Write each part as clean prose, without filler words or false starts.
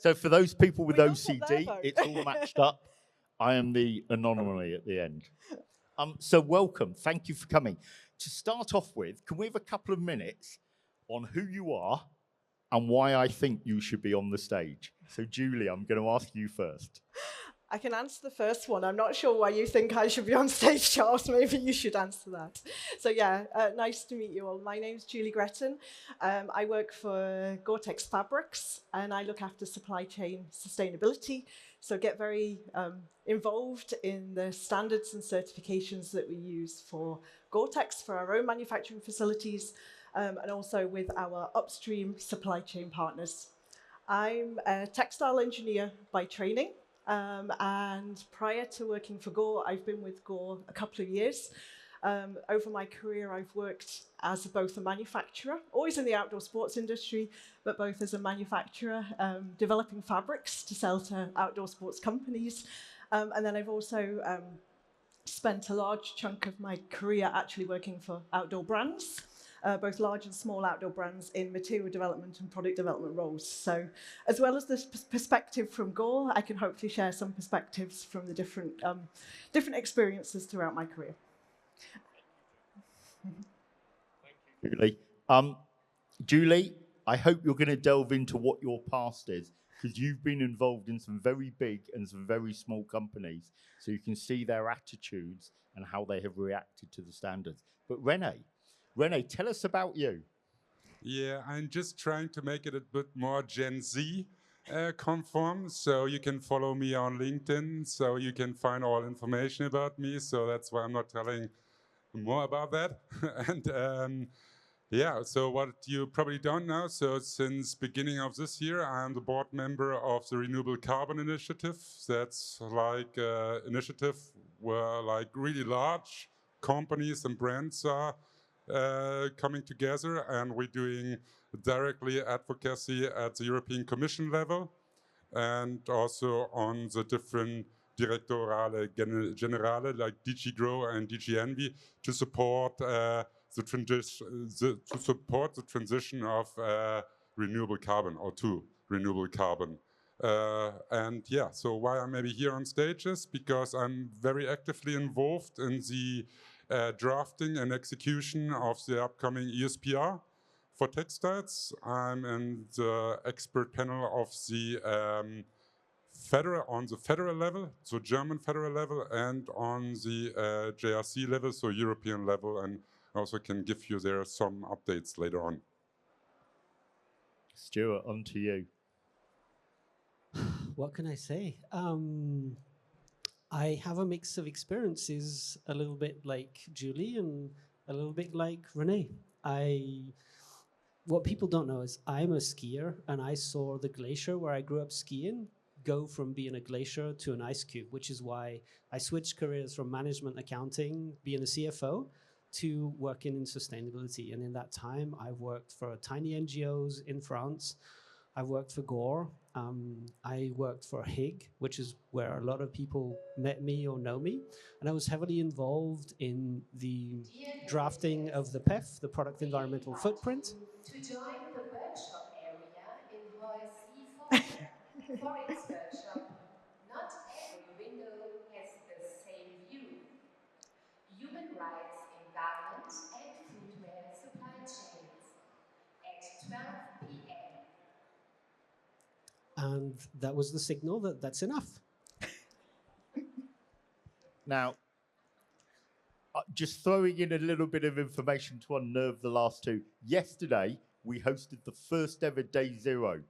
So for those people with We don't put OCD, their vote. it's all matched up. I am the anomaly at the end. So welcome. Thank you for coming. To start off with, can we have a couple of minutes on who you are and why I think you should be on the stage? So Julie, I'm going to ask you first. I can answer the first one. I'm not sure why you think I should be on stage, Charles. Maybe you should answer that. So yeah, nice to meet you all. My name's Julie Gretton. I work for Gore-Tex Fabrics, and I look after supply chain sustainability. So get very involved in the standards and certifications that we use for Gore-Tex for our own manufacturing facilities, and also with our upstream supply chain partners. I'm a textile engineer by training. And prior to working for Gore, I've been with Gore a couple of years. Over my career, I've worked as both a manufacturer, always in the outdoor sports industry, but both as a manufacturer, developing fabrics to sell to outdoor sports companies. And then I've also spent a large chunk of my career actually working for outdoor brands. Both large and small outdoor brands in material development and product development roles. So as well as this perspective from Gore, I can hopefully share some perspectives from the different experiences throughout my career. Thank you, Julie. Julie, I hope you're going to delve into what your past is, because you've been involved in some very big and some very small companies, so you can see their attitudes and how they have reacted to the standards. But Rene, tell us about you. Yeah, I'm just trying to make it a bit more Gen Z conform. So you can follow me on LinkedIn, so you can find all information about me. So that's why I'm not telling more about that. And yeah, so what you probably don't know, so since beginning of this year, I'm the board member of the Renewable Carbon Initiative. That's like initiative where like really large companies and brands are coming together, and we're doing directly advocacy at the European Commission level and also on the different Directorate Generale like DG Grow and DG Envy to support the transition of renewable carbon or to renewable carbon. And yeah, so why I'm maybe here on stage is because I'm very actively involved in the drafting and execution of the upcoming ESPR for textiles. I'm in the expert panel of the federal level, so German federal level, and on the JRC level, so European level, and also can give you there some updates later on. Stuart, on to you. What can I say? I have a mix of experiences, a little bit like Julie and a little bit like Rene. What people don't know is I'm a skier, and I saw the glacier where I grew up skiing go from being a glacier to an ice cube, which is why I switched careers from management accounting, being a CFO, to working in sustainability. And in that time, I worked for tiny NGOs in France. I worked for Gore. I worked for HIG, which is where a lot of people met me or know me. And I was heavily involved in the drafting of the PEF, the Product Environmental Footprint. To join the workshop area in Hall C4. For its workshop, not every window has the same view. Human rights in garment and footwear supply chains at 12 p.m. And that was the signal that that's enough. Now, just throwing in a little bit of information to unnerve the last two. Yesterday, we hosted the first ever Day Zero,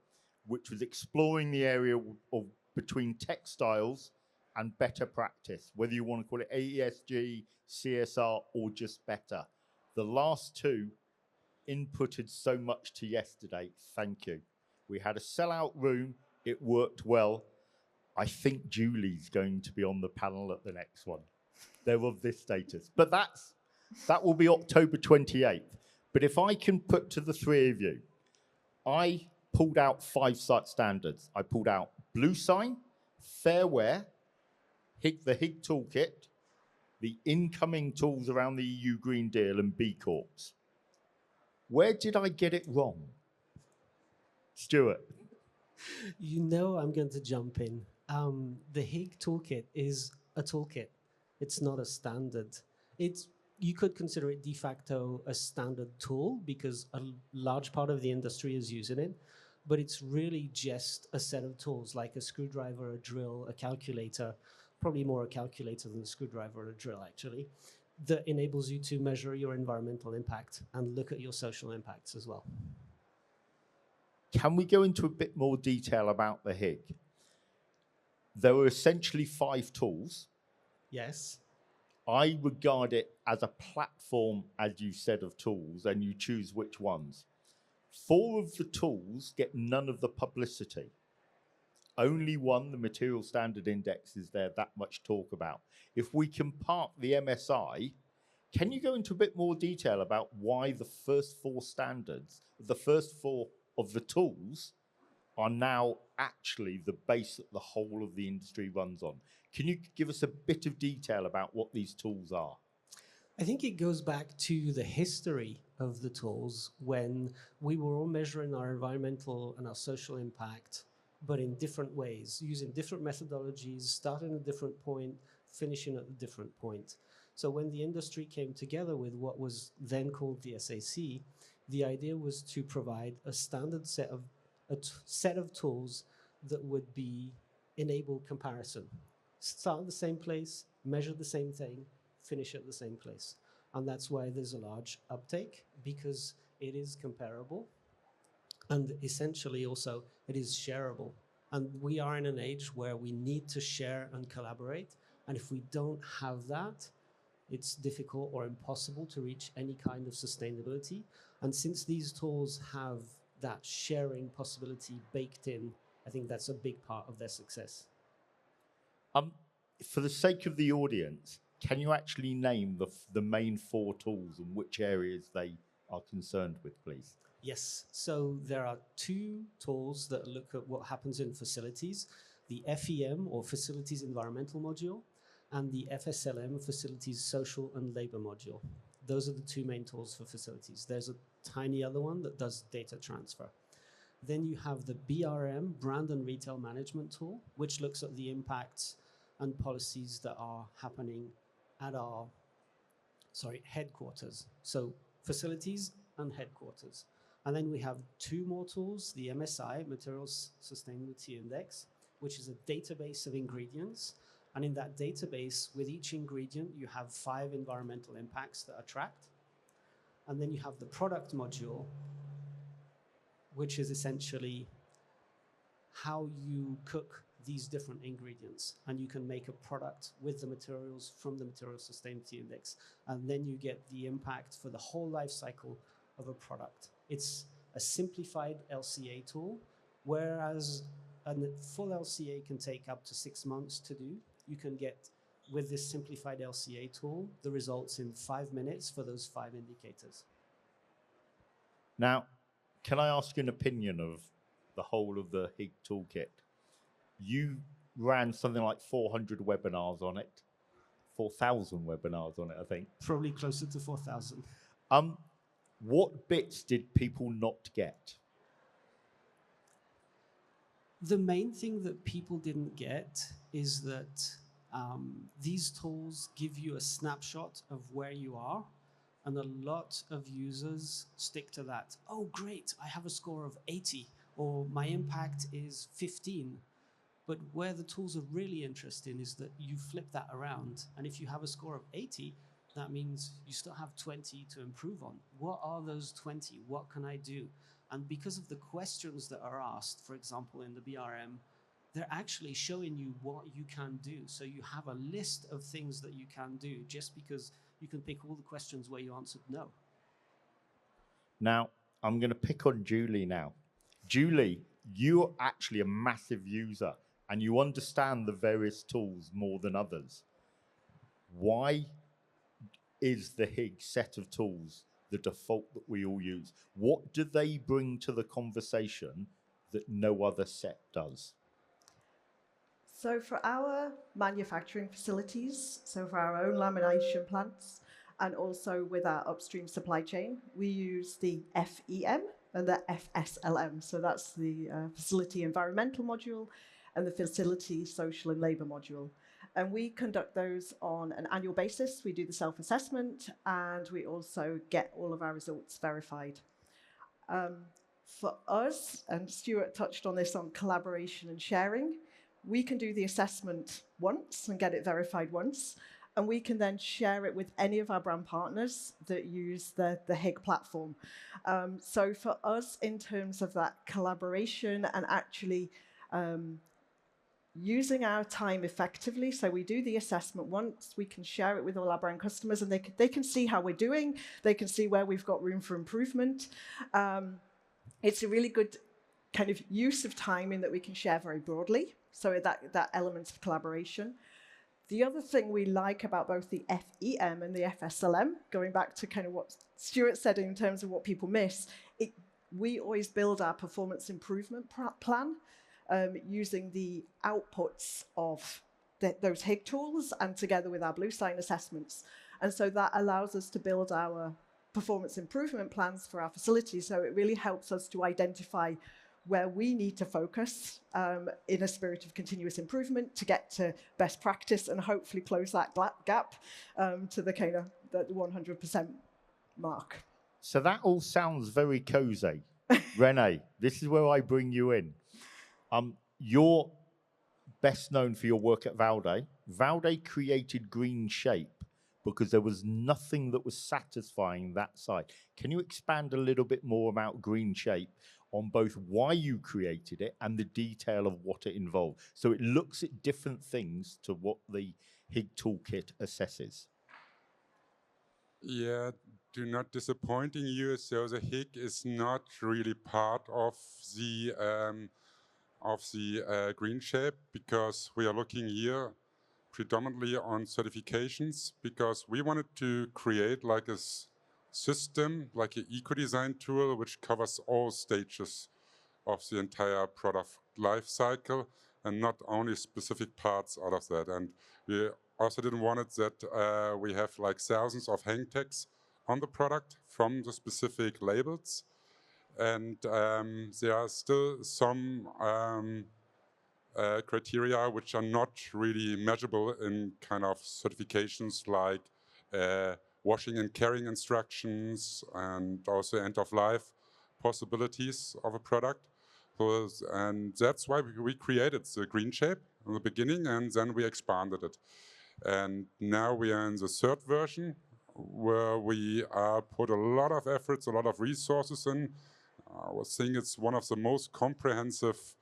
which was exploring the area of between textiles and better practice, whether you want to call it AESG, CSR, or just better. The last two inputted so much to yesterday. Thank you. We had a sellout room. It worked well. I think Julie's going to be on the panel at the next one. They're of this status. But that will be October 28th. But if I can put to the three of you, I pulled out 5 site standards. I pulled out Blue Sign, Fair Wear, the HIG Toolkit, the incoming tools around the EU Green Deal, and B Corps. Where did I get it wrong? Stuart. You know I'm going to jump in. The Hig toolkit is a toolkit. It's not a standard. You could consider it de facto a standard tool because a large part of the industry is using it, but it's really just a set of tools like a screwdriver, a drill, a calculator, probably more a calculator than a screwdriver or a drill actually, that enables you to measure your environmental impact and look at your social impacts as well. Can we go into a bit more detail about the Hig? There are essentially 5 tools. Yes. I regard it as a platform, as you said, of tools, and you choose which ones. 4 of the tools get none of the publicity. Only one, the Material Standard Index, is there that much talk about. If we can park the MSI, can you go into a bit more detail about why the first 4 standards, the first 4 of the tools, are now actually the base that the whole of the industry runs on? Can you give us a bit of detail about what these tools are? I think it goes back to the history of the tools when we were all measuring our environmental and our social impact, but in different ways, using different methodologies, starting at a different point, finishing at a different point. So when the industry came together with what was then called the SAC, the idea was to provide a standard set of tools that would enable comparison. Start at the same place, measure the same thing, finish at the same place. And that's why there's a large uptake, because it is comparable and essentially also it is shareable. And we are in an age where we need to share and collaborate. And if we don't have that, it's difficult or impossible to reach any kind of sustainability. And since these tools have that sharing possibility baked in, I think that's a big part of their success. For the sake of the audience, can you actually name the main 4 tools and which areas they are concerned with, please? Yes, so there are 2 tools that look at what happens in facilities, the FEM, or Facilities Environmental Module, and the FSLM, Facilities Social and Labor Module. Those are the 2 main tools for facilities. There's a tiny other one that does data transfer. Then you have the BRM, Brand and Retail Management Tool, which looks at the impacts and policies that are happening at our headquarters. So facilities and headquarters. And then we have 2 more tools, the MSI, Materials Sustainability Index, which is a database of ingredients. And in that database, with each ingredient, you have 5 environmental impacts that are tracked. And then you have the product module, which is essentially how you cook these different ingredients. And you can make a product with the materials from the Material Sustainability Index. And then you get the impact for the whole life cycle of a product. It's a simplified LCA tool, whereas a full LCA can take up to 6 months to do. You can get, with this simplified LCA tool, the results in 5 minutes for those 5 indicators. Now, can I ask an opinion of the whole of the Hig toolkit? You ran something like 400 webinars on it, 4,000 webinars on it, I think. Probably closer to 4,000. What bits did people not get? The main thing that people didn't get is that these tools give you a snapshot of where you are, and a lot of users stick to that. Oh, great, I have a score of 80, or my impact is 15. But where the tools are really interesting is that you flip that around, and if you have a score of 80, that means you still have 20 to improve on. What are those 20? What can I do? And because of the questions that are asked, for example, in the BRM, they're actually showing you what you can do. So you have a list of things that you can do just because you can pick all the questions where you answered no. Now, I'm going to pick on Julie now. Julie, you're actually a massive user and you understand the various tools more than others. Why is the Hig set of tools the default that we all use? What do they bring to the conversation that no other set does? So for our manufacturing facilities, so for our own lamination plants, and also with our upstream supply chain, we use the FEM, and the FSLM. So that's the Facility Environmental Module and the Facility Social and Labour Module. And we conduct those on an annual basis. We do the self-assessment, and we also get all of our results verified. For us, and Stuart touched on this on collaboration and sharing, we can do the assessment once and get it verified once, and we can then share it with any of our brand partners that use the HIG platform. So for us, in terms of that collaboration and actually using our time effectively, so we do the assessment once, we can share it with all our brand customers, and they can see how we're doing, they can see where we've got room for improvement. It's a really good kind of use of time in that we can share very broadly, so that element of collaboration. The other thing we like about both the FEM and the FSLM, going back to kind of what Stuart said in terms of what people miss, we always build our performance improvement plan using the outputs of those HIG tools and together with our Blue Sign assessments. And so that allows us to build our performance improvement plans for our facilities. So it really helps us to identify where we need to focus in a spirit of continuous improvement to get to best practice and hopefully close that gap to the kind of the 100% mark. So that all sounds very cozy. Renee, this is where I bring you in. You're best known for your work at Valde. Valde created Green Shape because there was nothing that was satisfying that side. Can you expand a little bit more about Green Shape on both why you created it and the detail of what it involved? So it looks at different things to what the HIG toolkit assesses. Yeah, do not disappointing you. So the HIG is not really part of the Green Shape, because we are looking here predominantly on certifications, because we wanted to create like a system, like an eco-design tool, which covers all stages of the entire product life cycle and not only specific parts out of that. And we also didn't want it that we have like thousands of hang tags on the product from the specific labels. And there are still some criteria which are not really measurable in kind of certifications, like washing and carrying instructions and also end-of-life possibilities of a product. And that's why we created the Green Shape in the beginning, and then we expanded it. And now we are in the third version, where we put a lot of efforts, a lot of resources in. I was saying it's one of the most comprehensive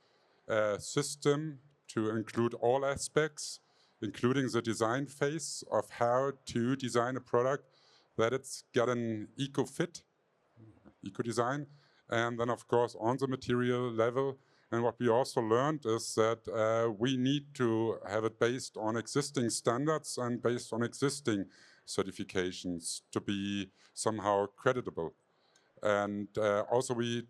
system to include all aspects, including the design phase of how to design a product, that it's got an eco-fit, eco-design, and then of course on the material level. And what we also learned is that we need to have it based on existing standards and based on existing certifications to be somehow creditable. And also we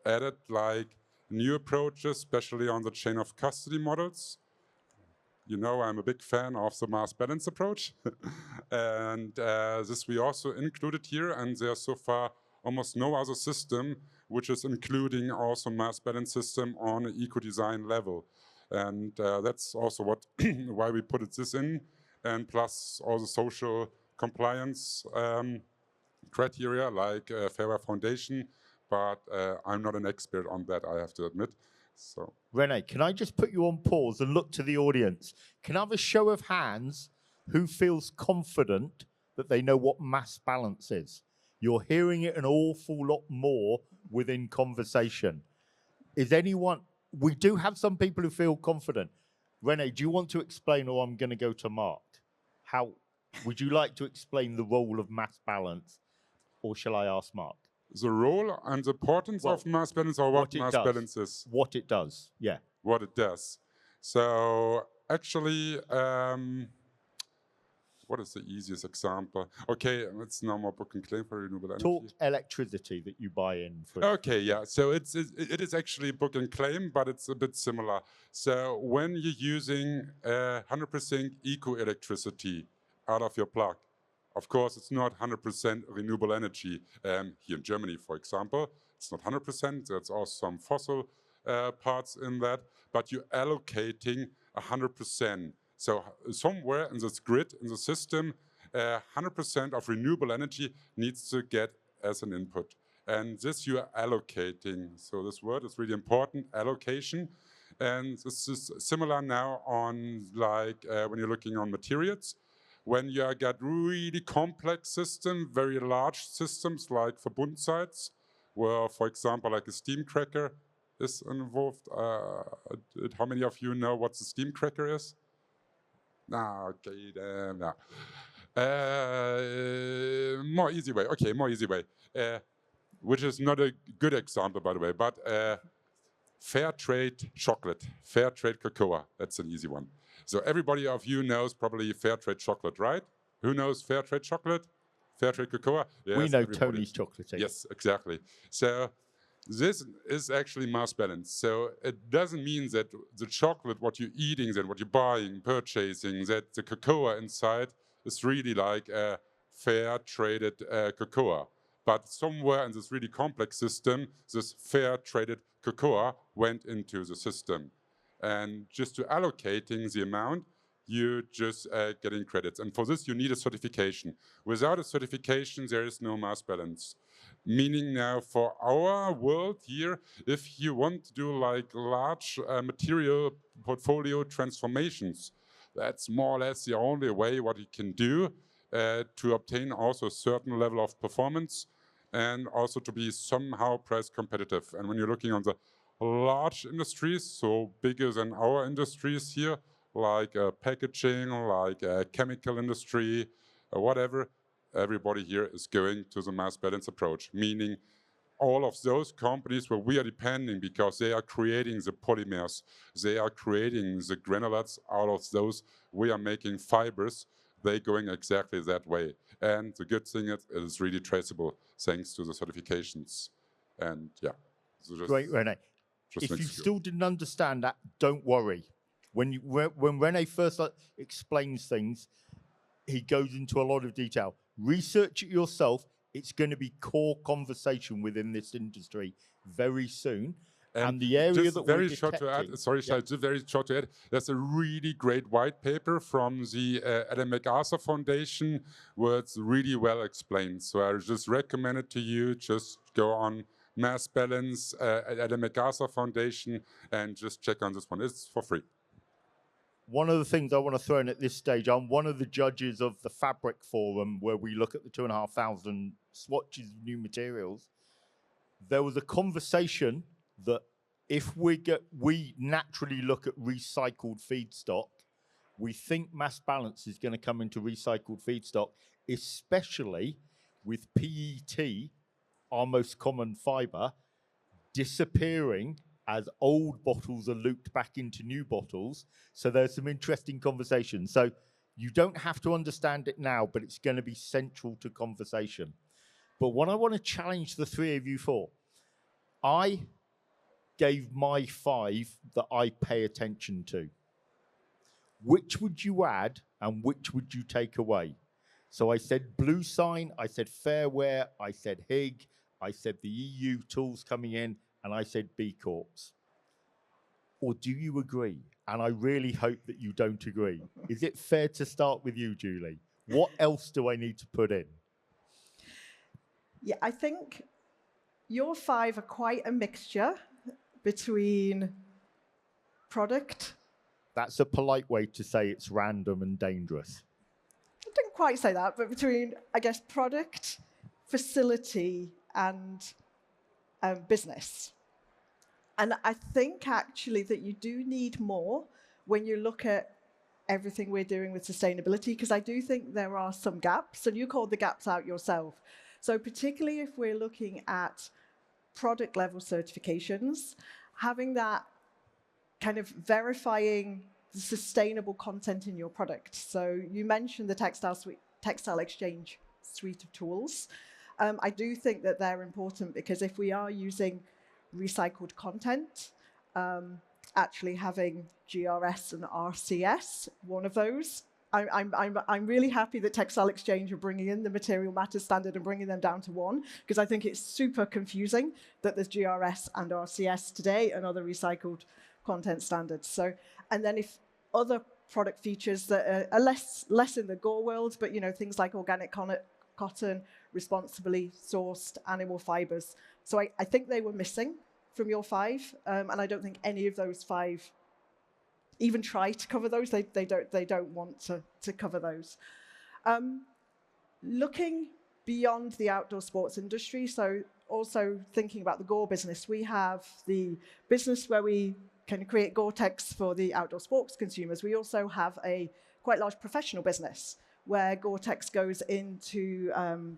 added like new approaches, especially on the chain of custody models. You know, I'm a big fan of the mass balance approach. And this we also included here, and there's so far almost no other system which is including also mass balance system on an eco-design level. And that's also what why we put this in, and plus all the social compliance criteria like Fair Wear Foundation, but I'm not an expert on that, I have to admit. So, Renee, can I just put you on pause and look to the audience? Can I have a show of hands who feels confident that they know what mass balance is? You're hearing it an awful lot more within conversation. Is anyone, we do have some people who feel confident. Renee, do you want to explain, or I'm going to go to Mark? How would you like to explain the role of mass balance, or shall I ask Mark? the role and the importance of mass balance, or what mass balance is? What it does, yeah. What it does. So actually, what is the easiest example? Okay, it's no more book and claim for renewable energy. Talk electricity that you buy in. For okay, yeah. So it is actually book and claim, but it's a bit similar. So when you're using 100% eco-electricity out of your plug, of course, it's not 100% renewable energy. Here in Germany, for example, it's not 100%, there's also some fossil parts in that, but you're allocating 100%. So somewhere in this grid, in the system, 100% of renewable energy needs to get as an input. And this you are allocating. So this word is really important, allocation. And this is similar now on like when you're looking on materials. When you got really complex systems, very large systems like Verbundsites, where, for example, like a steam cracker is involved. How many of you know what the steam cracker is? No, okay, no. More easy way. Okay, more easy way. Which is not a good example, by the way, but fair trade chocolate, fair trade cocoa. That's an easy one. So everybody of you knows probably fair trade chocolate, right? Who knows fair trade chocolate? Fair trade cocoa? Yes, we know everybody. Tony's chocolate. Yes, exactly. So this is actually mass balance. So it doesn't mean that the chocolate, what you're eating and what you're buying, purchasing, that the cocoa inside is really like a fair traded cocoa. But somewhere in this really complex system, this fair traded cocoa went into the system. And just to allocating the amount, you just getting credits. And for this, you need a certification. Without a certification, there is no mass balance. Meaning now for our world here, if you want to do like large material portfolio transformations, that's more or less the only way what you can do to obtain also a certain level of performance and also to be somehow price competitive. And when you're looking on the large industries, so bigger than our industries here, like packaging, like chemical industry, whatever, everybody here is going to the mass balance approach, meaning all of those companies where we are depending because they are creating the polymers, they are creating the granulates out of those, we are making fibers, they're going exactly that way. And the good thing is it is really traceable thanks to the certifications. And yeah. So Great, Rene. If you still didn't understand that, don't worry. When Rene first explains things, he goes into a lot of detail. Research it yourself. It's going to be core conversation within this industry very soon. And the area that very we're short to add, sorry, yeah. Just very short to add, there's a really great white paper from the Ellen MacArthur Foundation where it's really well explained. So I just recommend it to you. Just go on Mass Balance at Ellen MacArthur Foundation and just check on this one. It's for free. One of the things I want to throw in at this stage, I'm one of the judges of the Fabric Forum where we look at the 2,500 swatches of new materials. There was a conversation that if we naturally look at recycled feedstock, we think mass balance is going to come into recycled feedstock, especially with PET, our most common fiber, disappearing as old bottles are looped back into new bottles. So there's some interesting conversations. So you don't have to understand it now, but it's going to be central to conversation. But what I want to challenge the three of you for, I gave my 5 that I pay attention to. Which would you add and which would you take away? So I said blue sign, I said fair wear, I said HIG, I said the EU tools coming in, and I said B Corps. Or do you agree? And I really hope that you don't agree. Is it fair to start with you, Julie? What else do I need to put in? Yeah, I think your 5 are quite a mixture between product. That's a polite way to say it's random and dangerous. I didn't quite say that, but between, I guess, product, facility, and business. And I think actually that you do need more when you look at everything we're doing with sustainability, because I do think there are some gaps, and you called the gaps out yourself. So particularly if we're looking at product level certifications, having that kind of verifying the sustainable content in your product. So you mentioned the textile exchange suite of tools. I do think that they're important because if we are using recycled content, actually having GRS and RCS, one of those, I'm really happy that Textile Exchange are bringing in the material matters standard and bringing them down to 1, because I think it's super confusing that there's GRS and RCS today and other recycled content standards. So, and then if other product features that are less in the Gore world, but things like organic cotton, responsibly sourced animal fibers. So I think they were missing from your 5, and I don't think any of those 5 even try to cover those. They don't want to cover those. Looking beyond the outdoor sports industry, so also thinking about the Gore business, we have the business where we can create Gore-Tex for the outdoor sports consumers. We also have a quite large professional business where Gore-Tex goes into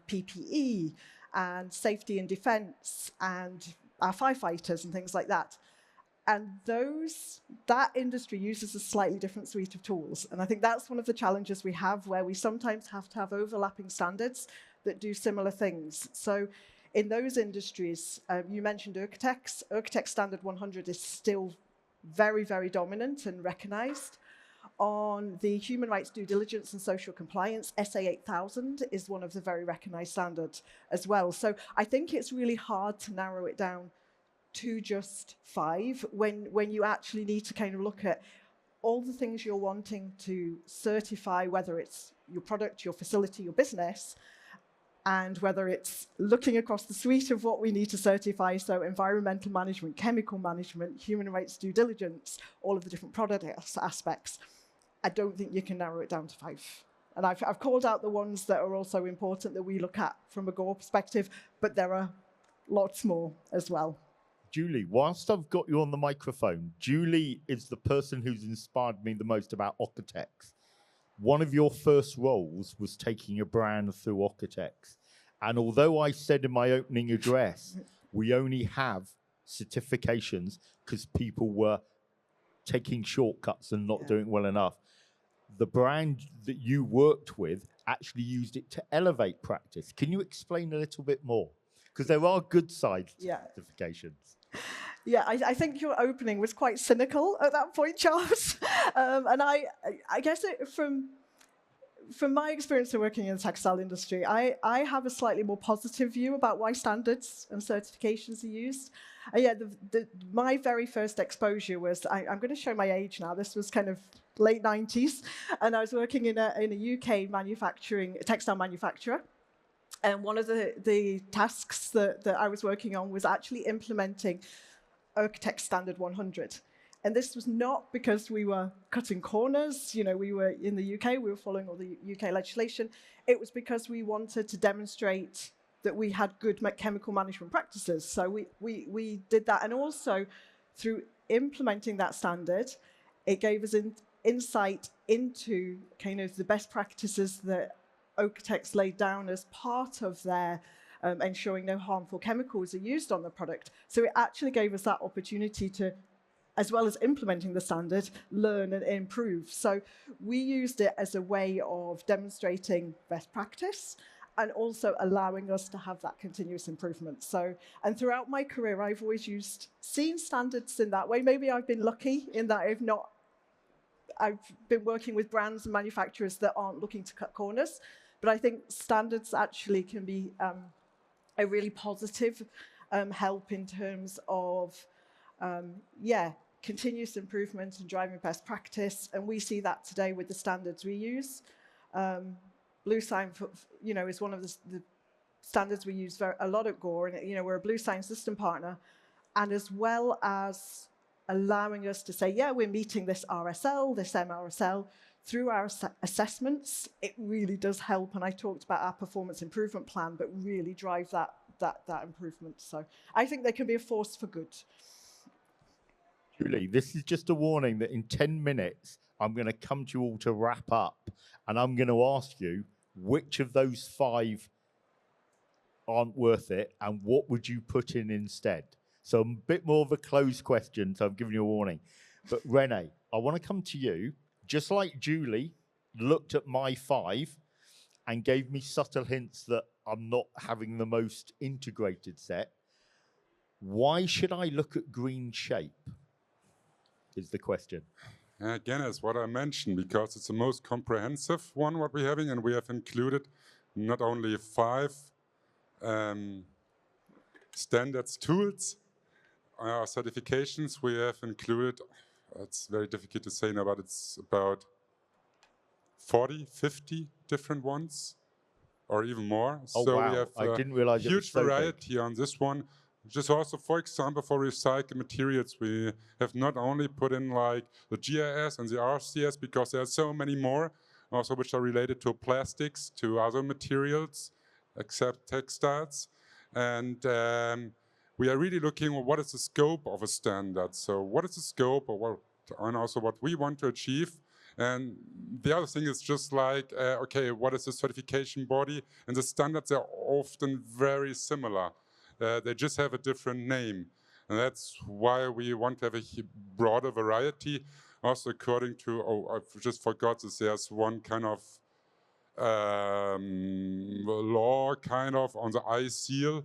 PPE and safety and defense and our firefighters and things like that. And that industry uses a slightly different suite of tools. And I think that's one of the challenges we have, where we sometimes have to have overlapping standards that do similar things. So in those industries, you mentioned Urcatex. Urcatex Standard 100 is still very, very dominant and recognized. On the human rights due diligence and social compliance, SA 8000 is one of the very recognized standards as well. So I think it's really hard to narrow it down to just 5 when you actually need to kind of look at all the things you're wanting to certify, whether it's your product, your facility, your business, and whether it's looking across the suite of what we need to certify, so environmental management, chemical management, human rights due diligence, all of the different product aspects. I don't think you can narrow it down to 5. And I've called out the ones that are also important that we look at from a Gore perspective, but there are lots more as well. Julie, whilst I've got you on the microphone, Julie is the person who's inspired me the most about Okotex. One of your first roles was taking a brand through Okotex. And although I said in my opening address, we only have certifications because people were taking shortcuts and not doing well enough, the brand that you worked with actually used it to elevate practice. Can you explain a little bit more? Because there are good side certifications. Yeah, I think your opening was quite cynical at that point, Charles. And I guess from my experience of working in the textile industry, I have a slightly more positive view about why standards and certifications are used. My very first exposure was, I'm going to show my age now, this was kind of late 90s, and I was working in a UK textile manufacturer. And one of the tasks that I was working on was actually implementing Urcatex Standard 100. And this was not because we were cutting corners. We were in the UK, we were following all the UK legislation. It was because we wanted to demonstrate that we had good chemical management practices. So we did that. And also, through implementing that standard, it gave us insight into kind of the best practices that Urcatex laid down as part of their ensuring no harmful chemicals are used on the product. So it actually gave us that opportunity to, as well as implementing the standard, learn and improve. So we used it as a way of demonstrating best practice and also allowing us to have that continuous improvement. So, and throughout my career, I've always seen standards in that way. Maybe I've been lucky in that I've been working with brands and manufacturers that aren't looking to cut corners. But I think standards actually can be a really positive help in terms of, continuous improvement and driving best practice. And we see that today with the standards we use. Blue Sign, is one of the standards we use a lot at Gore. And, we're a Blue Sign system partner. And as well as allowing us to say, we're meeting this RSL, this MRSL, through our assessments, it really does help. And I talked about our performance improvement plan, but really drive that improvement. So I think they can be a force for good. Julie, this is just a warning that in 10 minutes, I'm going to come to you all to wrap up. And I'm going to ask you which of those 5 aren't worth it and what would you put in instead? So a bit more of a closed question, so I'm giving you a warning. But Renee, I want to come to you. Just like Julie looked at my 5 and gave me subtle hints that I'm not having the most integrated set, why should I look at green shape is the question. Again, as what I mentioned, because it's the most comprehensive one what we're having, and we have included not only 5 standards tools, certifications, we have included, it's very difficult to say now, but it's about 40, 50 different ones, or even more. Oh, so wow. we have I a didn't realize it was huge so big. variety on this one. Just also, for example, for recycled materials, we have not only put in like the GIS and the RCS, because there are so many more, also which are related to plastics, to other materials, except textiles. And we are really looking at what is the scope of a standard. So what is the scope, or what, and also what we want to achieve. And the other thing is just like, okay, what is the certification body? And the standards are often very similar. They just have a different name. And that's why we want to have a broader variety. Also, according to, oh, I just forgot this, there's one kind of law kind of on the ISEAL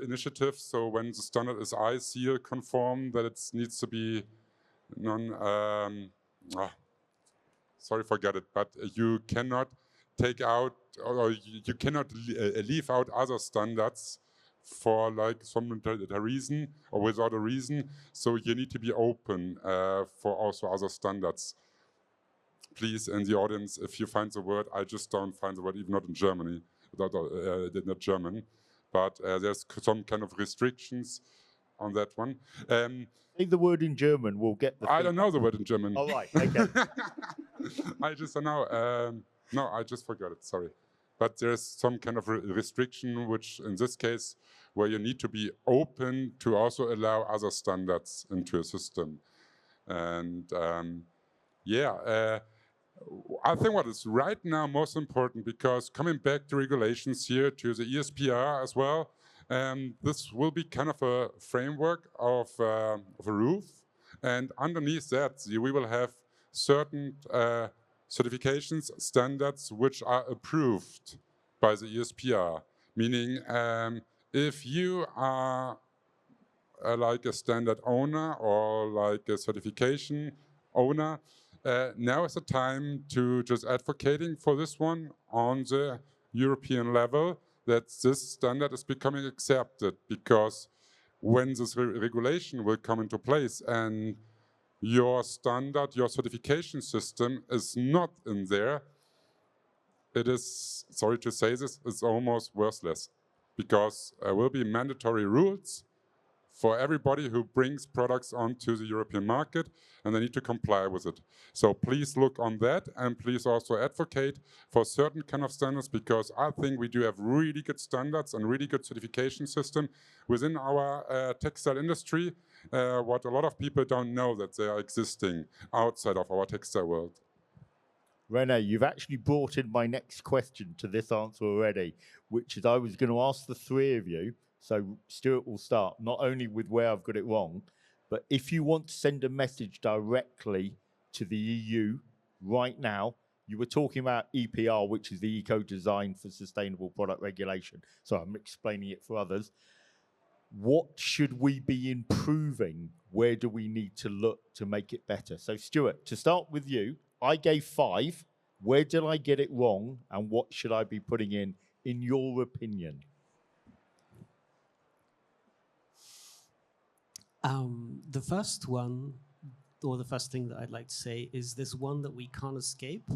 initiative. So when the standard is ISEAL conform, that it needs to be sorry, forget it, but you cannot take out, or you cannot leave out other standards for like some reason or without a reason. So you need to be open for also other standards. Please, in the audience, if you find the word, I just don't find the word, even not in Germany, not German, but there's some kind of restrictions on that one. Say the word in German, we'll get the I don't know the word in German. All right, okay. I just don't know. No, I just forgot it, sorry. But there's some kind of restriction, which in this case, where you need to be open to also allow other standards into a system. And I think what is right now most important, because coming back to regulations here, to the ESPR as well, this will be kind of a framework of a roof. And underneath that, we will have certain certifications, standards, which are approved by the ESPR. Meaning, if you are like a standard owner or like a certification owner, now is the time to just advocating for this one on the European level, that this standard is becoming accepted, because when this regulation will come into place and your standard, your certification system is not in there, it is, sorry to say this, it's almost worthless, because there will be mandatory rules for everybody who brings products onto the European market, and they need to comply with it. So please look on that, and please also advocate for certain kind of standards, because I think we do have really good standards and really good certification system within our textile industry, what a lot of people don't know that they are existing outside of our textile world. Rene, you've actually brought in my next question to this answer already, which is I was going to ask the three of you. So Stuart will start, not only with where I've got it wrong, but if you want to send a message directly to the EU right now, you were talking about EPR, which is the Eco-Design for Sustainable Product Regulation. So I'm explaining it for others. What should we be improving? Where do we need to look to make it better? So Stuart, to start with you, I gave 5. Where did I get it wrong? And what should I be putting in your opinion? The first one, or the first thing that I'd like to say, is this one that we can't escape,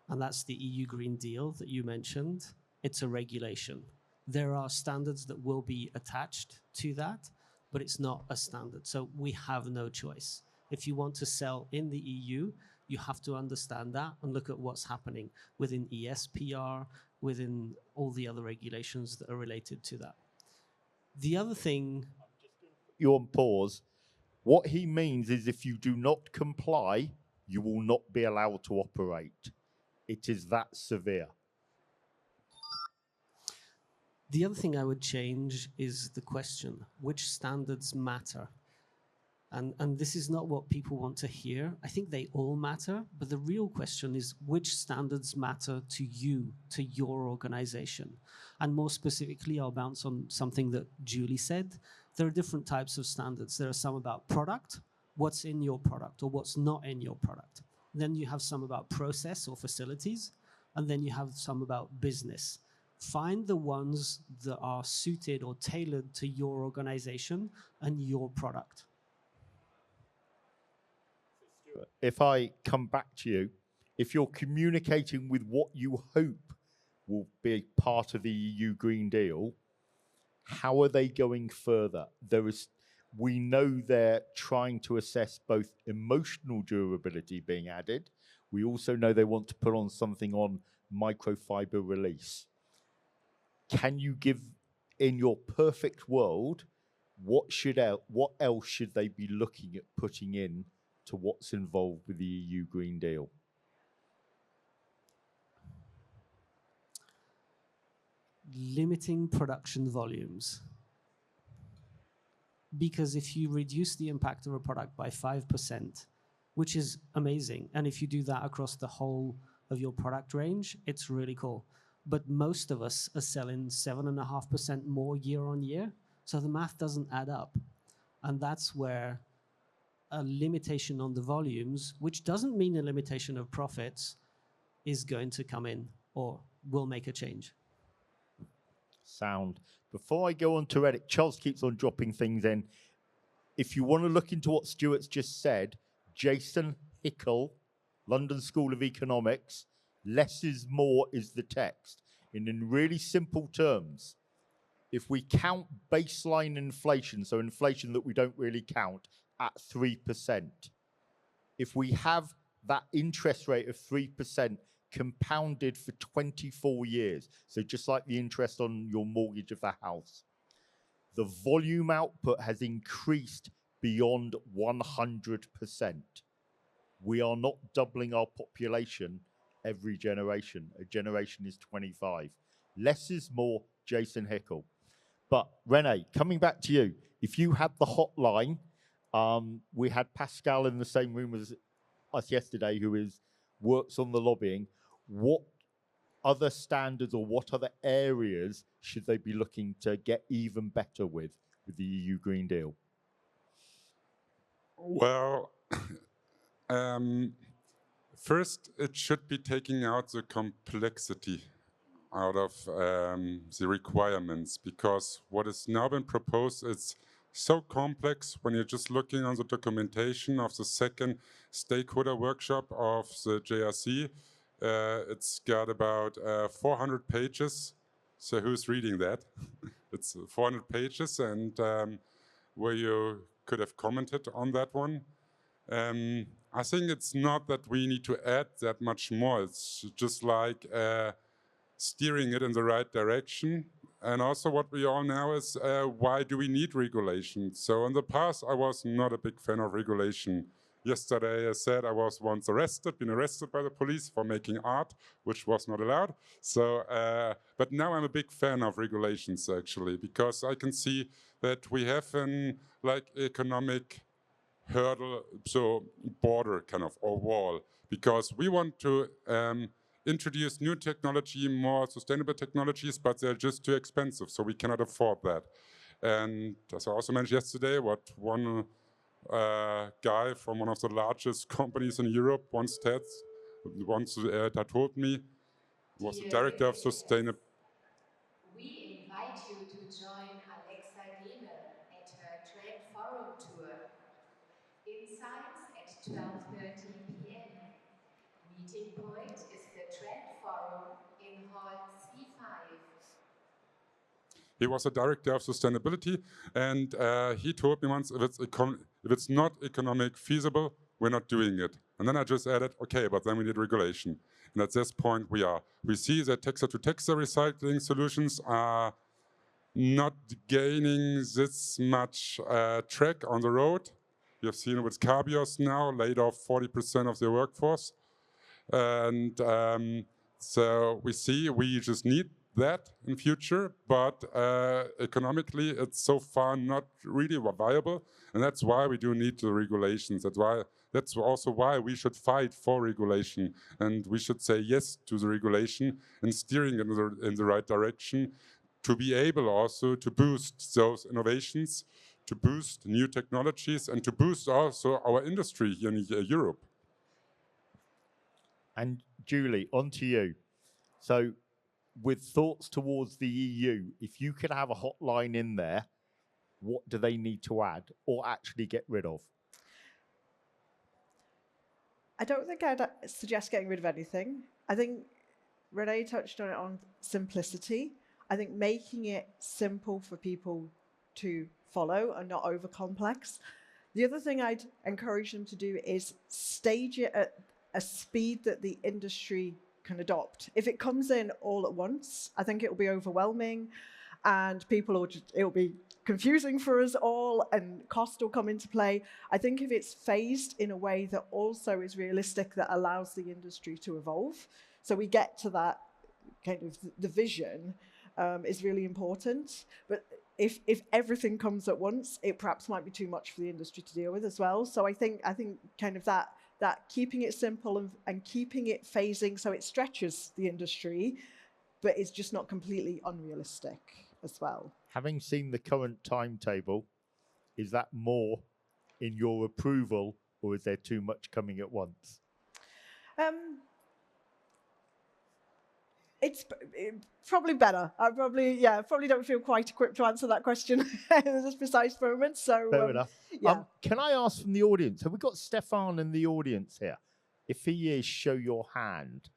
and that's the EU Green Deal that you mentioned. It's a regulation. There are standards that will be attached to that, but it's not a standard. So we have no choice. If you want to sell in the EU, you have to understand that and look at what's happening within ESPR, within all the other regulations that are related to that. The other thing... You on pause. What he means is if you do not comply, you will not be allowed to operate. It is that severe. The other thing I would change is the question, which standards matter? And this is not what people want to hear. I think they all matter, but the real question is which standards matter to you, to your organization? And more specifically, I'll bounce on something that Julie said. There are different types of standards. There are some about product, what's in your product or what's not in your product. Then you have some about process or facilities, and then you have some about business. Find the ones that are suited or tailored to your organization and your product. If I come back to you, if you're communicating with what you hope will be part of the EU Green Deal, how are they going further? We know they're trying to assess both emotional durability being added. We also know they want to put on something on microfiber release. Can you give, in your perfect world, what else should they be looking at putting in to what's involved with the EU Green Deal? Limiting production volumes. Because if you reduce the impact of a product by 5%, which is amazing, and if you do that across the whole of your product range, it's really cool. But most of us are selling 7.5% more year on year, so the math doesn't add up. And that's where a limitation on the volumes, which doesn't mean a limitation of profits, is going to come in or will make a change. Sound. Before I go on to Reddit, Charles keeps on dropping things in. If you want to look into what Stuart's just said, Jason Hickel, London School of Economics, less is more is the text. And in really simple terms, if we count baseline inflation, so inflation that we don't really count, at 3%, if we have that interest rate of 3% compounded for 24 years, so just like the interest on your mortgage of the house, the volume output has increased beyond 100%. We are not doubling our population every generation. A generation is 25. Less is more, Jason Hickel. But Rene, coming back to you, if you had the hotline, we had Pascal in the same room as us yesterday, who works on the lobbying. What other standards or what other areas should they be looking to get even better with the EU Green Deal? Well, first, it should be taking out the complexity out of the requirements, because what has now been proposed is so complex when you're just looking on the documentation of the second stakeholder workshop of the JRC. It's got about 400 pages. So who's reading that? It's 400 pages, and where you could have commented on that one. I think it's not that we need to add that much more. It's just like steering it in the right direction. And also what we all know is why do we need regulation? So in the past, I was not a big fan of regulation. Yesterday, I said I was once been arrested by the police for making art, which was not allowed. So, but now I'm a big fan of regulations, actually, because I can see that we have an economic hurdle, so border kind of, or wall, because we want to introduce new technology, more sustainable technologies, but they're just too expensive, so we cannot afford that. And as I also mentioned yesterday, what one guy from one of the largest companies in Europe once told me, was the director of sustainability. We invite you to join Alexa Gamer at her Trend Forum tour. Insights at 12:30 p.m. Meeting point is the Trend Forum in Hall C5. He was a director of sustainability, and he told me once, if it's not economic feasible, we're not doing it. And then I just added, okay, but then we need regulation. And at this point we see that texture-to-texture recycling solutions are not gaining this much track on the road. You have seen with Cabios now, laid off 40% of their workforce. And so we just need that in future, but economically it's so far not really viable, and that's why we do need the regulations. That's also why we should fight for regulation, and we should say yes to the regulation and steering in the right direction to be able also to boost those innovations, to boost new technologies and to boost also our industry here in Europe. And Julie, on to you. So with thoughts towards the EU, if you could have a hotline in there, what do they need to add or actually get rid of? I don't think I'd suggest getting rid of anything. I think Renee touched on it on simplicity. I think making it simple for people to follow and not over complex. The other thing I'd encourage them to do is stage it at a speed that the industry can adopt. If it comes in all at once, I think it will be overwhelming and people will just, it'll be confusing for us all and cost will come into play. I think if it's phased in a way that also is realistic, that allows the industry to evolve, so we get to that kind of the vision is really important. But if everything comes at once, it perhaps might be too much for the industry to deal with as well. So I think kind of that keeping it simple and keeping it phasing so it stretches the industry, but it's just not completely unrealistic as well. Having seen the current timetable, is that more in your approval or is there too much coming at once? It's probably better. I probably don't feel quite equipped to answer that question at this precise moment. So fair enough. Yeah. Can I ask from the audience? Have we got Stefan in the audience here? If he is, show your hand.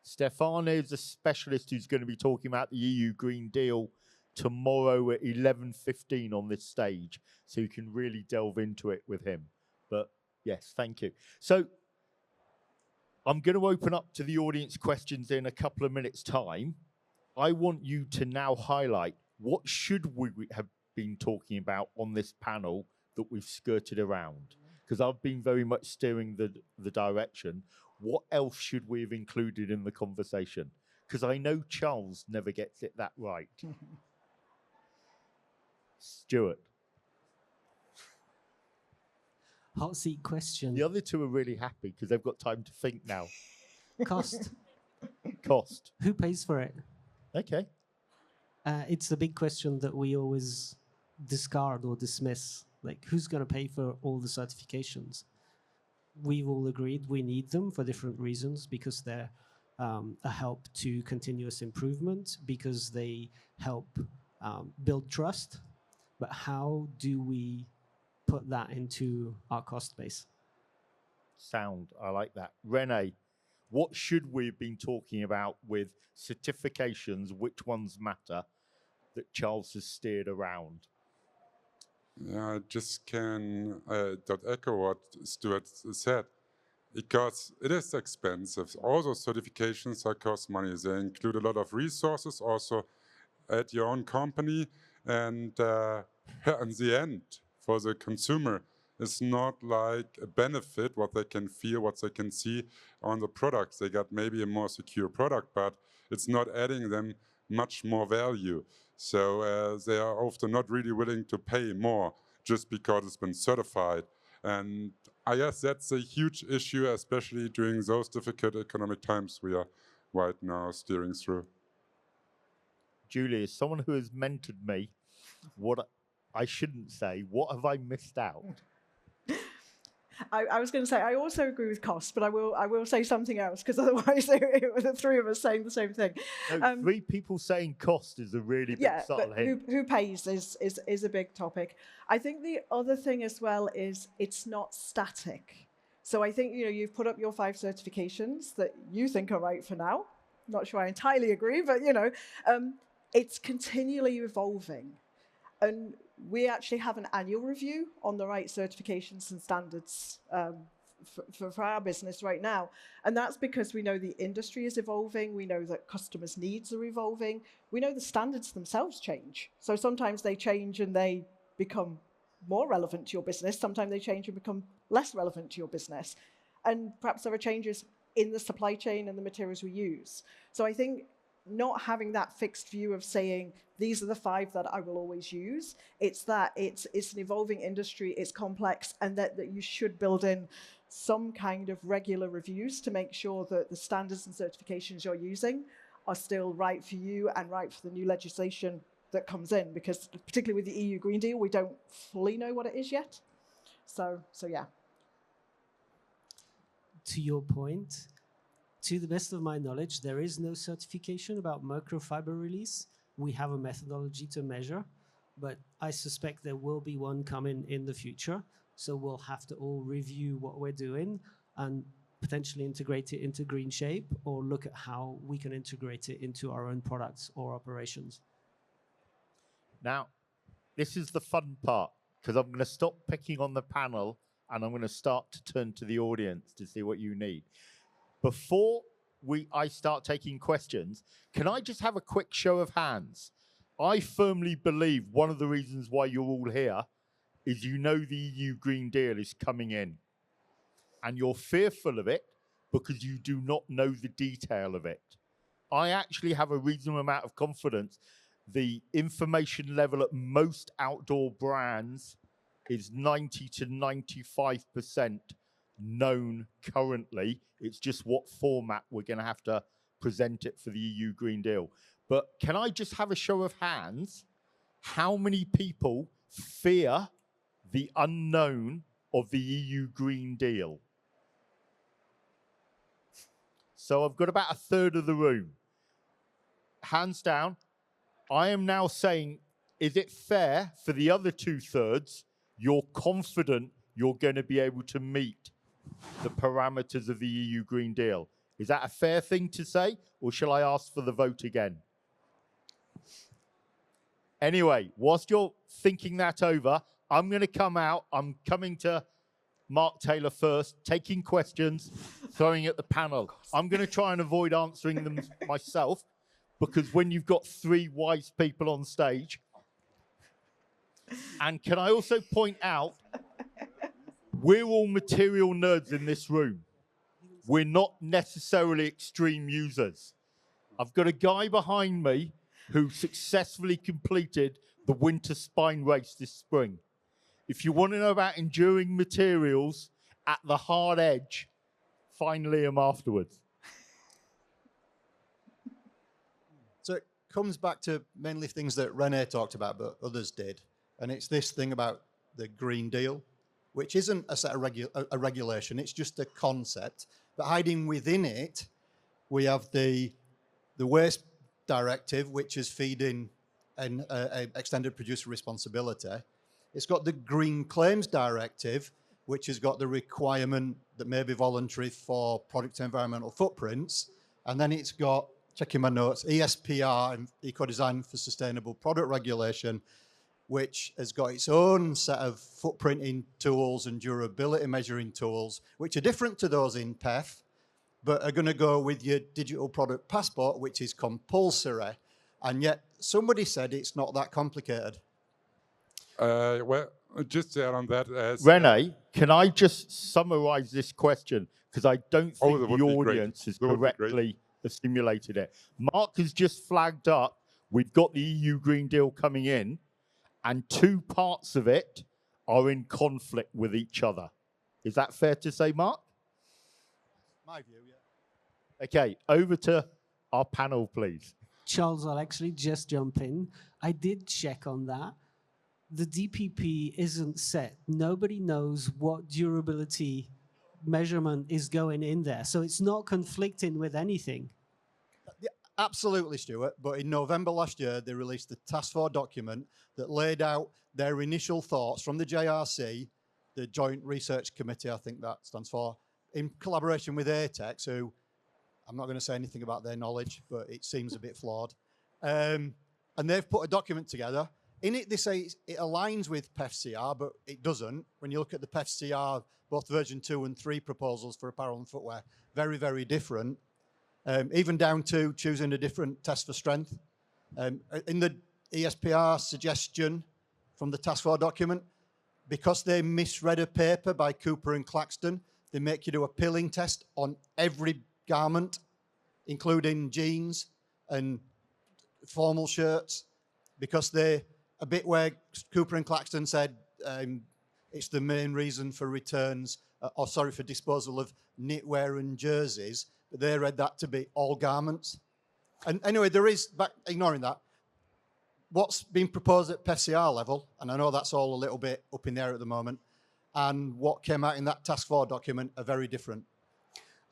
Stefan is a specialist who's going to be talking about the EU Green Deal tomorrow at 11:15 on this stage, so you can really delve into it with him. But yes, thank you. So I'm going to open up to the audience questions in a couple of minutes' time. I want you to now highlight what should we have been talking about on this panel that we've skirted around, because I've been very much steering the direction. What else should we have included in the conversation? Because I know Charles never gets it that right. Stuart. Hot seat question. The other two are really happy because they've got time to think now. Cost. Cost. Who pays for it? Okay. It's a big question that we always discard or dismiss. Like, who's going to pay for all the certifications? We've all agreed we need them for different reasons, because they're a help to continuous improvement, because they help build trust. But how do we put that into our cost base? Sound. I like that. Renee, what should we have been talking about with certifications? Which ones matter that Charles has steered around? Yeah, I just can echo what Stuart said, because it is expensive. All those certifications cost money. They include a lot of resources also at your own company. And in the end, for the consumer, it's not like a benefit what they can feel, what they can see on the products. They got maybe a more secure product, but it's not adding them much more value. So they are often not really willing to pay more just because it's been certified. And I guess that's a huge issue, especially during those difficult economic times we are right now steering through. Julie, as someone who has mentored me, what I shouldn't say, what have I missed out? I was going to say, I also agree with cost, but I will say something else, because otherwise the three of us saying the same thing. No, three people saying cost is a really big subtle hint. Who pays is a big topic. I think the other thing as well is it's not static. So I think, you've put up your 5 certifications that you think are right for now. Not sure I entirely agree, but it's continually evolving. And we actually have an annual review on the right certifications and standards for our business right now. And that's because we know the industry is evolving. We know that customers' needs are evolving. We know the standards themselves change. So sometimes they change and they become more relevant to your business. Sometimes they change and become less relevant to your business. And perhaps there are changes in the supply chain and the materials we use. So I think not having that fixed view of saying, these are the 5 that I will always use. It's that it's an evolving industry, it's complex, and that you should build in some kind of regular reviews to make sure that the standards and certifications you're using are still right for you and right for the new legislation that comes in, because particularly with the EU Green Deal, we don't fully know what it is yet. So yeah. To your point, to the best of my knowledge, there is no certification about microfiber release. We have a methodology to measure, but I suspect there will be one coming in the future. So we'll have to all review what we're doing and potentially integrate it into Green Shape, or look at how we can integrate it into our own products or operations. Now, this is the fun part, because I'm going to stop picking on the panel and I'm going to start to turn to the audience to see what you need. Before I start taking questions, can I just have a quick show of hands? I firmly believe one of the reasons why you're all here is you know the EU Green Deal is coming in, and you're fearful of it because you do not know the detail of it. I actually have a reasonable amount of confidence. The information level at most outdoor brands is 90 to 95% known currently. It's just what format we're going to have to present it for the EU Green Deal. But can I just have a show of hands? How many people fear the unknown of the EU Green Deal? So I've got about a third of the room. Hands down. I am now saying, is it fair for the other 2/3, you're confident you're going to be able to meet the parameters of the EU Green Deal? Is that a fair thing to say, or shall I ask for the vote again? Anyway, whilst you're thinking that over, I'm going to come out. I'm coming to Mark Taylor first, taking questions, throwing at the panel. I'm going to try and avoid answering them myself, because when you've got 3 wise people on stage. And can I also point out, we're all material nerds in this room. We're not necessarily extreme users. I've got a guy behind me who successfully completed the winter spine race this spring. If you want to know about enduring materials at the hard edge, find Liam afterwards. So it comes back to mainly things that René talked about, but others did. And it's this thing about the Green Deal, which isn't a set of a regulation, it's just a concept. But hiding within it, we have the waste directive, which is feeding an extended producer responsibility. It's got the Green Claims Directive, which has got the requirement that may be voluntary for product environmental footprints. And then it's got, checking my notes, ESPR, Eco-Design for Sustainable Product Regulation, which has got its own set of footprinting tools and durability measuring tools, which are different to those in PEF, but are going to go with your digital product passport, which is compulsory. And yet somebody said it's not that complicated. Well, just to add on that, René, can I just summarize this question? Because I don't think the audience has correctly assimilated it. Mark has just flagged up, we've got the EU Green Deal coming in, and 2 parts of it are in conflict with each other. Is that fair to say, Mark? My view, yeah. Okay, over to our panel, please. Charles, I'll actually just jump in. I did check on that. The DPP isn't set. Nobody knows what durability measurement is going in there. So it's not conflicting with anything. Yeah, absolutely, Stuart. But in November last year, they released the Task Force document that laid out their initial thoughts from the JRC, the Joint Research Committee, I think that stands for, in collaboration with ATEX, who I'm not going to say anything about their knowledge, but it seems a bit flawed. And they've put a document together. In it, they say it aligns with PEF-CR, but it doesn't. When you look at the PEF-CR, both version 2 and 3 proposals for apparel and footwear, very, very different, even down to choosing a different test for strength. In the ESPR suggestion from the Task Force document, because they misread a paper by Cooper and Claxton, they make you do a pilling test on every garment, including jeans and formal shirts, because they, a bit where Cooper and Claxton said it's the main reason for returns, for disposal of knitwear and jerseys, but they read that to be all garments. And anyway, there is, ignoring that, what's being proposed at PEFCR level, and I know that's all a little bit up in the air at the moment, and what came out in that task 4 document are very different.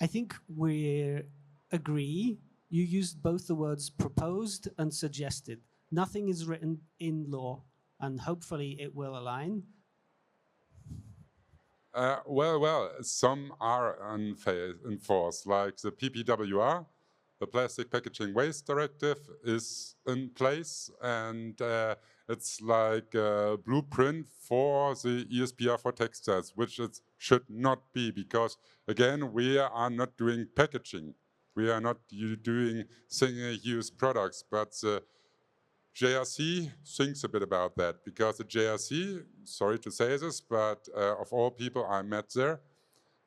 I think we agree. You used both the words proposed and suggested. Nothing is written in law, and hopefully it will align. Well, some are enforced, like the PPWR, the Plastic Packaging Waste Directive, is in place, and it's like a blueprint for the ESPR for textiles, which it should not be, because again, we are not doing packaging. We are not doing single-use products, but the JRC thinks a bit about that, because the JRC, sorry to say this, but of all people I met there,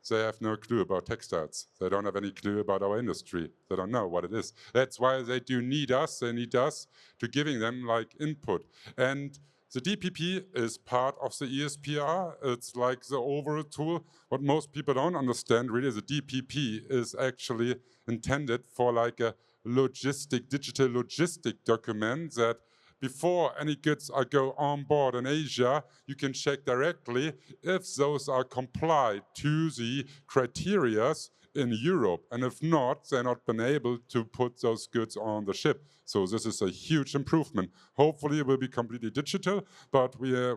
they have no clue about textiles. They don't have any clue about our industry. They don't know what it is. That's why they do need us. They need us to giving them like input. And the DPP is part of the ESPR. It's like the overall tool. What most people don't understand really, the DPP is actually intended for like a digital logistic document that before any goods go on board in Asia, you can check directly if those are complied to the criteria in Europe. And if not, they're not been able to put those goods on the ship. So this is a huge improvement. Hopefully it will be completely digital, but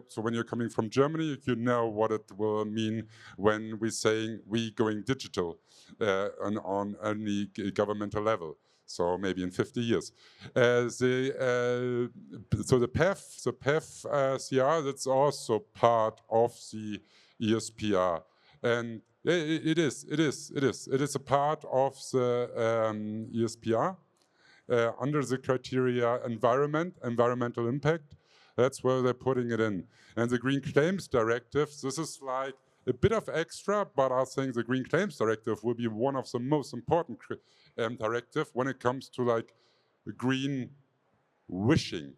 so when you're coming from Germany, you know what it will mean when we're saying we going digital on any governmental level. So maybe in 50 years. So the PEF CR, that's also part of the ESPR. And it is a part of the ESPR under the criteria environmental impact. That's where they're putting it in. And the Green Claims Directive, this is like a bit of extra, but I think the Green Claims Directive will be one of the most important directive when it comes to like green wishing,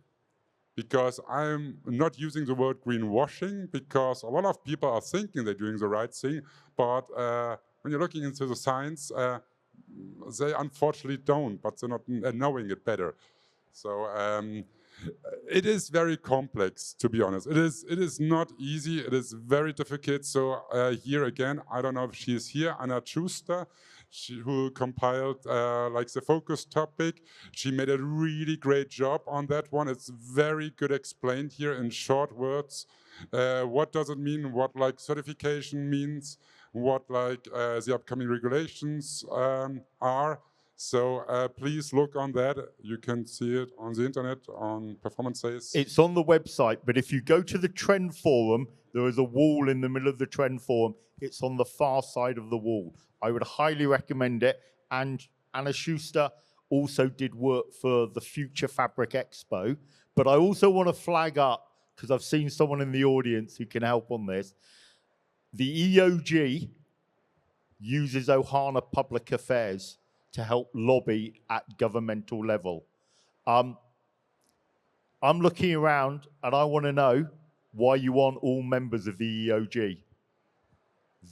because I'm not using the word greenwashing, because a lot of people are thinking they're doing the right thing, but when you're looking into the science, they unfortunately don't, but they're not knowing it better. So it is very complex, to be honest. It is not easy. It is very difficult. So here again, I don't know if she is here, Anna Schuster, who compiled like the focus topic. She made a really great job on that one. It's very good explained here in short words. What does it mean? What like certification means? What like the upcoming regulations are? So please look on that. You can see it on the internet, on Performance Days. It's on the website, but if you go to the Trend Forum, there is a wall in the middle of the Trend Forum. It's on the far side of the wall. I would highly recommend it. And Anna Schuster also did work for the Future Fabric Expo. But I also want to flag up, because I've seen someone in the audience who can help on this. The EOG uses Ohana Public Affairs to help lobby at governmental level. I'm looking around and I want to know why you aren't all members of the EOG.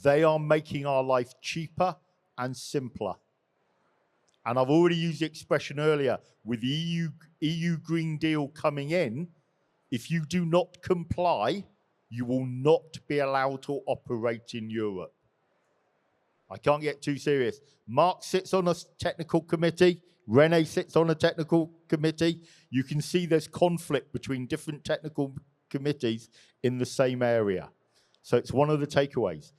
They are making our life cheaper and simpler. And I've already used the expression earlier, with the EU Green Deal coming in, if you do not comply, you will not be allowed to operate in Europe. I can't get too serious. Mark sits on a technical committee. Rene sits on a technical committee. You can see there's conflict between different technical committees in the same area. So it's one of the takeaways.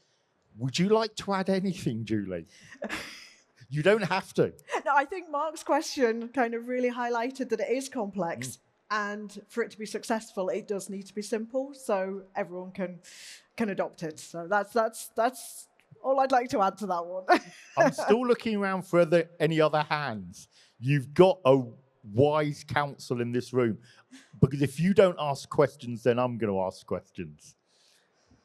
Would you like to add anything, Julie? You don't have to. No, I think Mark's question kind of really highlighted that it is complex. And for it to be successful, it does need to be simple, so everyone can adopt it. So that's all I'd like to add to that one. I'm still looking around for any other hands. You've got a wise counsel in this room, because if you don't ask questions, then I'm going to ask questions.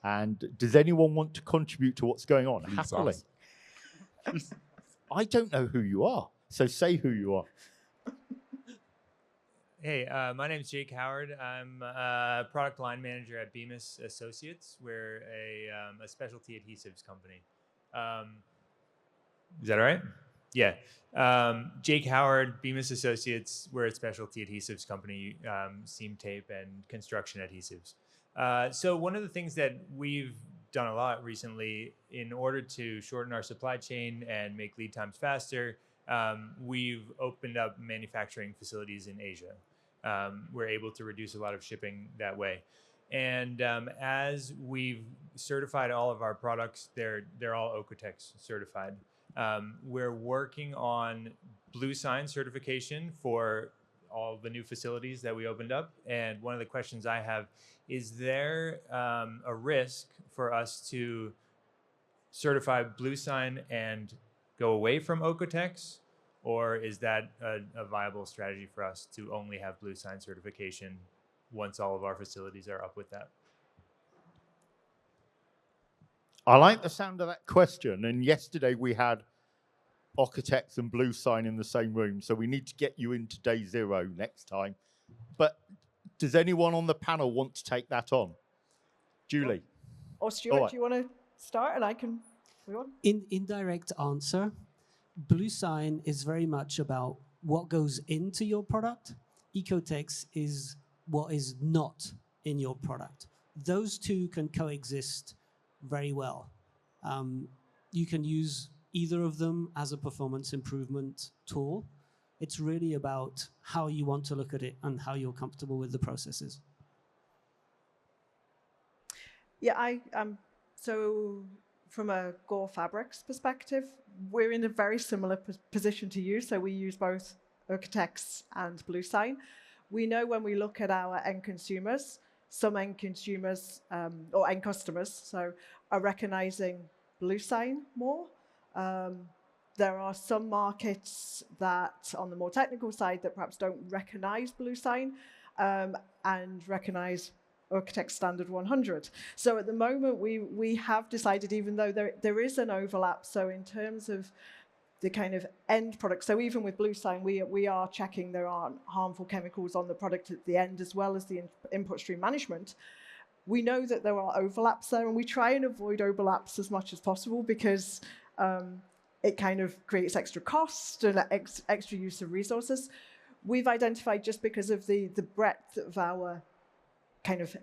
And does anyone want to contribute to what's going on? Please Happily. ask. I don't know who you are, so say who you are. Hey, my name's Jake Howard. I'm a product line manager at Bemis Associates. We're a specialty adhesives company. Is that all right? Yeah. Jake Howard, Bemis Associates, we're a specialty adhesives company, seam tape and construction adhesives. So one of the things that we've done a lot recently in order to shorten our supply chain and make lead times faster, we've opened up manufacturing facilities in Asia. We're able to reduce a lot of shipping that way. And as we've certified all of our products, they're all Okotex certified. We're working on Blue Sign certification for all the new facilities that we opened up. And one of the questions I have, is there a risk for us to certify Blue Sign and go away from Okotex? Or is that a viable strategy for us to only have Blue Sign certification once all of our facilities are up with that? I like the sound of that question. And yesterday we had Okotex and Blue Sign in the same room. So we need to get you into day 0 next time. But does anyone on the panel want to take that on? Julie? Or Stuart, do you want to start and I can go on? Indirect answer. Blue Sign is very much about what goes into your product. Ecotex is what is not in your product. Those two can coexist very well. You can use either of them as a performance improvement tool. It's really about how you want to look at it and how you're comfortable with the processes. Yeah, so from a Gore Fabrics perspective, we're in a very similar position to you. So we use both Okotex and Blue Sign. We know when we look at our end consumers, some end consumers or end customers, so are recognizing Blue Sign more. There are some markets that, on the more technical side, that perhaps don't recognize Blue Sign and recognize Okotex Standard 100. So at the moment, we have decided, even though there is an overlap, so in terms of the kind of end product, so even with Blue Sign, we are checking there aren't harmful chemicals on the product at the end, as well as the input stream management. We know that there are overlaps there, and we try and avoid overlaps as much as possible because it kind of creates extra cost and extra use of resources. We've identified, just because of the breadth of our kind of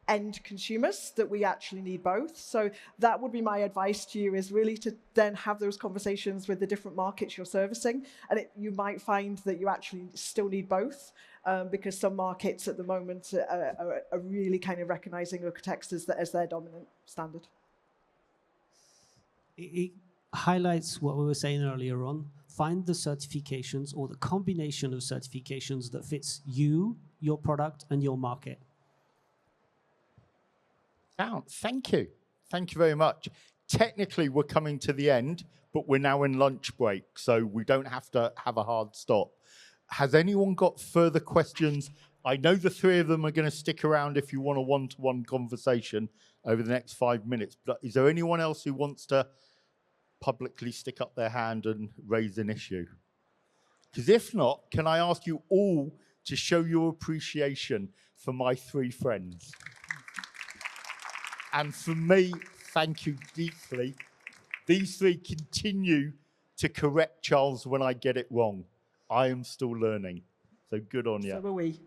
end consumers, that we actually need both. So that would be my advice to you, is really to then have those conversations with the different markets you're servicing. And you might find that you actually still need both, because some markets at the moment are really kind of recognizing Okotex as their dominant standard. It highlights what we were saying earlier on. Find the certifications or the combination of certifications that fits you, your product, and your market. Thank you. Thank you very much. Technically, we're coming to the end, but we're now in lunch break, so we don't have to have a hard stop. Has anyone got further questions? I know the three of them are going to stick around if you want a one-to-one conversation over the next 5 minutes, but is there anyone else who wants to publicly stick up their hand and raise an issue? Because if not, can I ask you all to show your appreciation for my three friends? And for me, thank you deeply. These three continue to correct Charles when I get it wrong. I am still learning. So good on you. So are we.